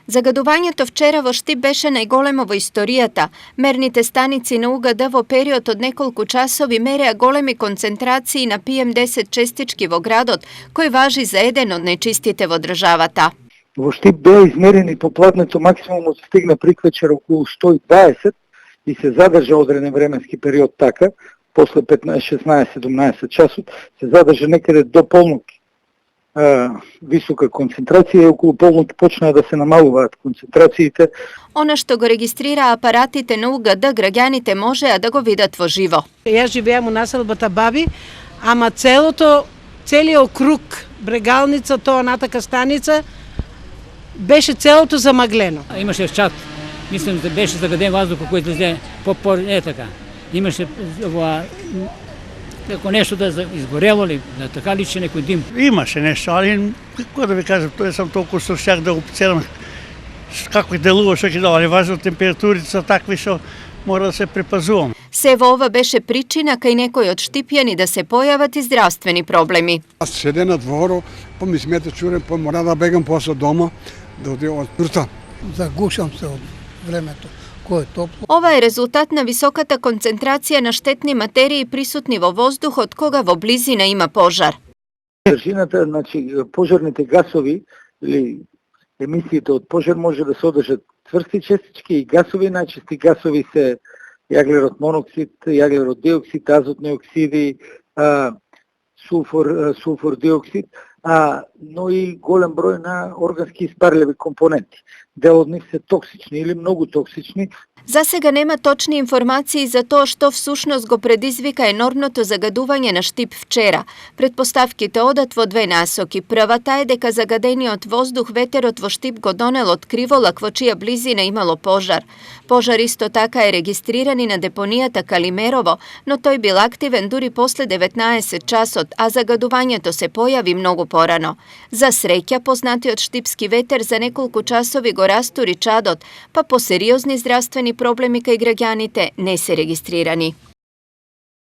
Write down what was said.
Загадувањето вчера во Штип беше најголемо во историјата. Мерните станици на УГД во период од неколку часови мереа големи концентрации на PM10 честички во градот, кој важи за еден од најчистите во државата. Во Штип беа измерени по пладнето максимумот стигна приквечер околу 120 и се задржа одреден временски период така, после 15, 16, 17 часот, се задржа некаде до полноќ висока концентрација и околу полноќ почнаа да се намалуваат концентрациите. Она што го регистрира апаратите на УГД, граѓаните можеа да го видат во живо. Јас живеам у населбата Баби, ама целиот округ, Брегалница, тоа натака станица, беше целото замаглено. Имаше чат, мислам да беше загаден воздух кој излезе така. Имаше како нешто да изгорело ли, да така личи некој дим. Имаше нешто, али како да ви кажам, тоа сам толку stručnjak да го оценам како делува, што ќе дава, али важно температурите се такви што мора да се препазувам. Се во ова беше причина кај некој од штипјани да се појават и здравствени проблеми. Аз седе на дворо, па ми смета чурен, па мора да бегам после дома, да одам од турта. Загушам се од времето. Ова е резултат на високата концентрација на штетни материи присутни во воздухот кога во близина има пожар. Држината, пожарните гасови или емисиите од пожар може да содржат цврсти честички и гасови. Најчести гасови се јаглерод моноксид, јаглерод диоксид, азотни оксиди, сулфур диоксид, но и голем број на органски испарливи компоненти. Дел од нив се токсични или многу токсични. За сега нема точни информации за тоа што всушност го предизвика енормното загадување на Штип вчера. Предпоставките одат во две насоки. Првата е дека загадениот воздух ветерот во Штип го донел од Криволак во чија близина имало пожар. Пожар исто така е регистриран и на депонијата Калимерово, но тој бил активен дури после 19 часот, а загадувањето се појави многу порано. За среќа, познатиот штипски ветер за неколку часови го растури чадот, па по сериозни здравствени проблеми кај граѓаните не се регистрирани.